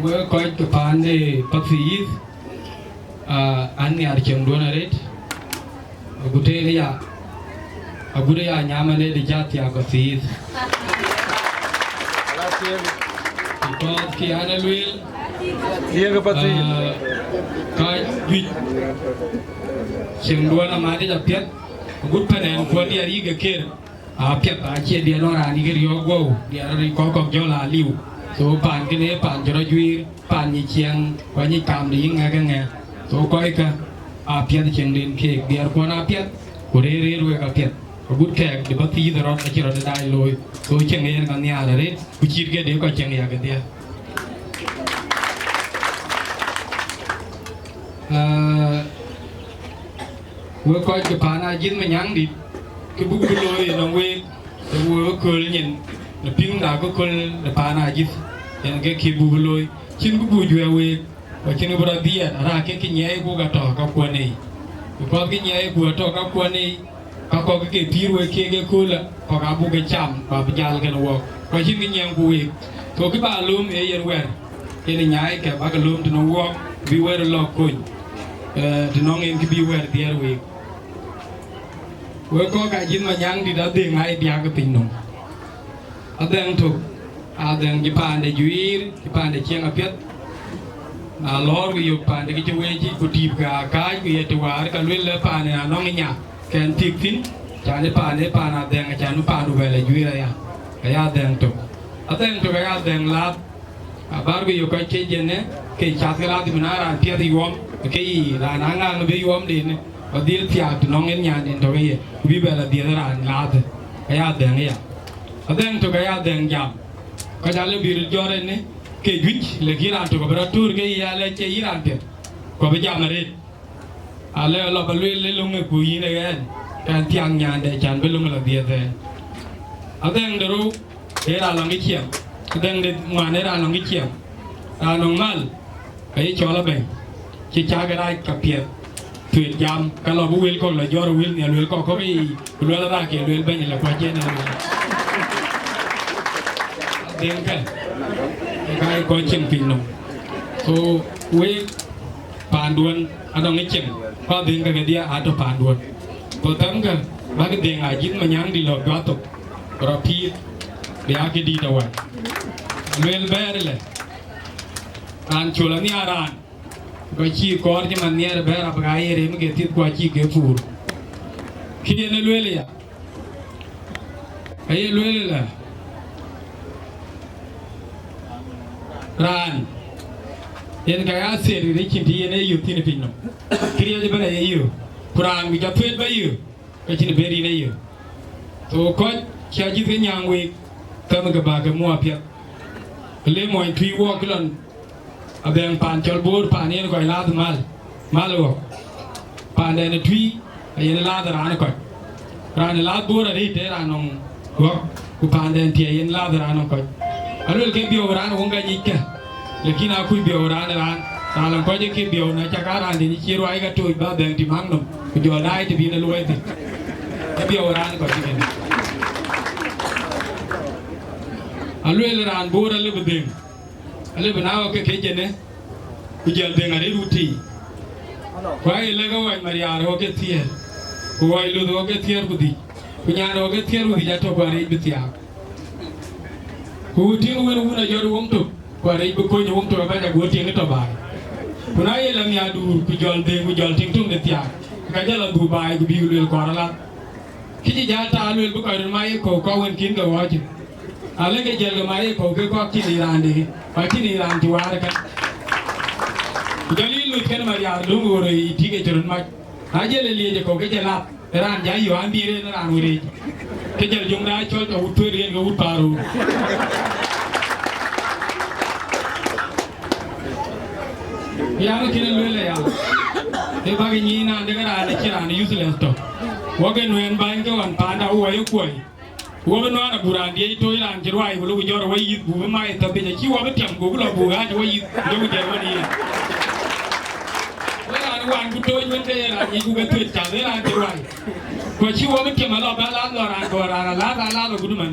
we ko to pande pafi anni archem donaret guteria agudeya nyamane de jati apafi because ki analwil Iya pati. Kai juj singdona mari japiat gut panen ko dia ri ga ker a piat a che dia no ra ni ga yo go dia ri ko jo la liu so pan ke ne pan joro juir pan ni chiang wa ni kam ni nga ga nga so ko ka a piat cheng den ke dia ko na piat ko re ru ga piat gut ke de pati de ro a che ro dai loi so cheng ne ga nya ra re ku chi ke de ko cheng ya ga dia vừa coi cái phá na chín mà nhang đi cái bút bút lôi nó quê cái vừa cười nhìn là pin đã có cười là phá na chín cái kia bút lôi chín bút bút vừa quê và chín cái bữa đi ra cái nhảy của cái trò các quan này có cái nhảy của trò các quan này có cái pin vừa cái cool là có cái bút cái chạm và bây giờ cái nó và chín cái nhang của quê có cái ba lúm ấy yên quen cái này nhảy cái ba cái lúm thì nó quăng bị quê rồi lọt coi thì nó nghe cái bị quê thì ở quê vừa có cái gì mà nhang đi đã tiếng ai đi cái tình nông, ở đây thuộc, ở đây Japan để duy, Japan để chiang apiat, lor cái Japan để cái chỗ ấy chỉ có tiệp cái cái waar cái lưỡi lưỡi Japan này nó nghe nhạc, cái tiệp tin, chán Japan ở đây cái chán Japan về là duy này cái ở đây thuộc cái ở đây là, baru cái gì này, cái chát cái là thì mình ăn tiệp thì yom, cái là nang nó bị yom đi này. Và đi theo tụi nó nghe nhạc đến thôi vì vậy là đi ra là cái áo đen này ở đây tụi cái áo đen jam cái đó là bị rửa rồi này cái vít là cái làm tụi cái tour cái là chơi làm tiền có bây giờ mà đấy là bây giờ lông cái cùi này cái tiếng nhạc để chán bây lông là đi thế ở đây đó cái là làm cái chiếc ở đây ngoài này là làm cái chiếc là nông mal cái cho là bền chỉ cha cái này cặp tiền tuyệt jam kalau bu wil ko la jor wil ne wil ko ko bi lu la ra ke wil ben la ko jene den ka kai ko chim pin no so we panduan adong ni chim ko den ka dia ato panduan ko tam ka ba ke den a jin ma nyang di lo ga to ro pi be a ke di ta wa wil ber le an chula ni aran cái chi có chứ mà nghe là bé là cái đấy mới cái thiết qua chi cái phù khi nó lưỡi này cái lưỡi là ran hiện cái áo sệt thì chỉ thì nó yêu thì nó pin nó khi nó bên này yêu ran bị chặt phết bao yêu cái chỉ nó beri này yêu to có chia chỉ cái nhang we tâm cái bà cái mua phiệt lấy mọi thủy qua cái lần abeng pan chol bor pan yen ko la mal wo pan den tui yen la da ran la bor ri te ran non wo ku pan den tie yen la da ran ko alul ke bio ran wonga nyika lekin aku bio ran ko je ke bio na cha ka ran ni chi roi ga tu ba den ti mang no ku jo dai ti bi na luai ti ke bio ran ko ti ken alul ran bor le bedeng ale banawa ke jene ku jel de ngari ruti kwai le ga wai mariar ho ke tie ku wai lu do ke tie ku di ku nyar ho ke tie ru di ja to kwari bitia ku ti wen wu na jor wong to kwari bu ko nyum to ba ja go ti to ba ku na ye lam ya du ku jol de ku jol ting tung de tia ka jala du bai ku bi lu ko la ki ji ja ta lu bu ko mai ko wen kin ga wa ji ale ke jel ga mai ko ke ko ki ni ran de pasti ni ran ti war kan gali lu ken mariar lu ngore ti ke turun ma aje le le ko ke jela ran ja yo an dire na ran uri ke jel jung da chol to utu rien ga ut paru ya no ken lu le ya e ba ge ni na de ga ra ki ran useless to wo ge no en ban ke wan pa da wo yo koi wo no na buran die to iran ji rwai wo lu jor wa yi bu ma ta be ji wo be tem go lo bu ga ji wa yi do mu je wa ni wa ran wan ku to wen de ran yi ku ga to ta de ran ji rwai ko chi wo be tem lo ba la lo ran ko ran la lo ku du man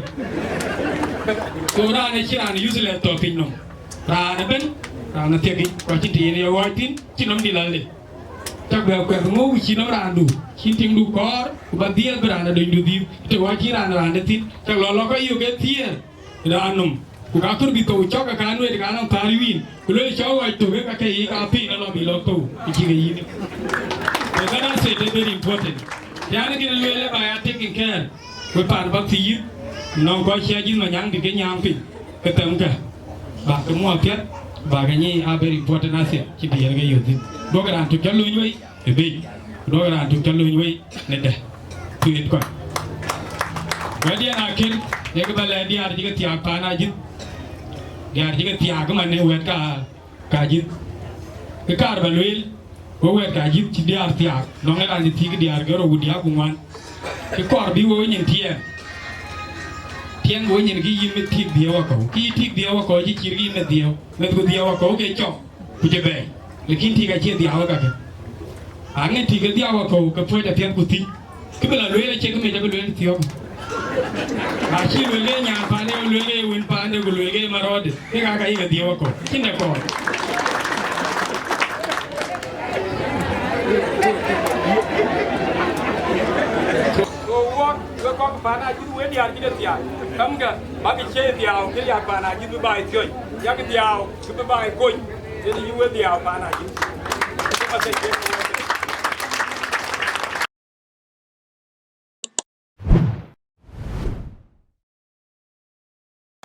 ko ran chi ran useless to pin no ran ben rana tegi ko ci tini yo watin ci nom di lalle tak be ko ngo ci nom randu ci tindu kor ba dia brana do ndu di te waji rana tin tak lo ko yo ke tier ranum ku ka tur bi to choka ka nu e ka nan tariwin ku le cho wa to ka ke yi ka pi na lo bi lo to ci ga yi ni ko ga se de very important ya ne ke le ba ya taking care ko pan ba ti non ko chia jin ma nyang di ke nyang pi ke tem ka ba ke mo piet ba ga ni a very important ase ci bi ga yo tin do ga tu jallu ñoy e be do ga tu jallu ñoy ne de tuit ko ga dia na kin ye ga bale dia ar jiga tiak pa na jin dia ar jiga tiak ma ne wet ka jin ke kar ba luil ko wet ka jin ci dia ar tiak no ga ni ti ga dia ar ga ro dia ku man ke kor bi wo nyin tie tiang wo nyin gi yim tik dia wa ko ki tik dia wa ko ji kir gi me dia me ko dia wa ko ke cho ku je be lekin ti ga che dia wa ka ke angen ti ga dia wa ko ka poi da tiang ku ti ke bela lo ye che ke me ja ko lo ti yo a chi lo le nya pa ne lo le win pa ne ko lo ge ma ro de ke ga ga dia wa ko kin da ko ko bana ji we dia ji dia kam ga ba ki che dia ke ya bana ji ba ai thoi ya ke dia ke ba ai koi ji we dia bana ji ko ma se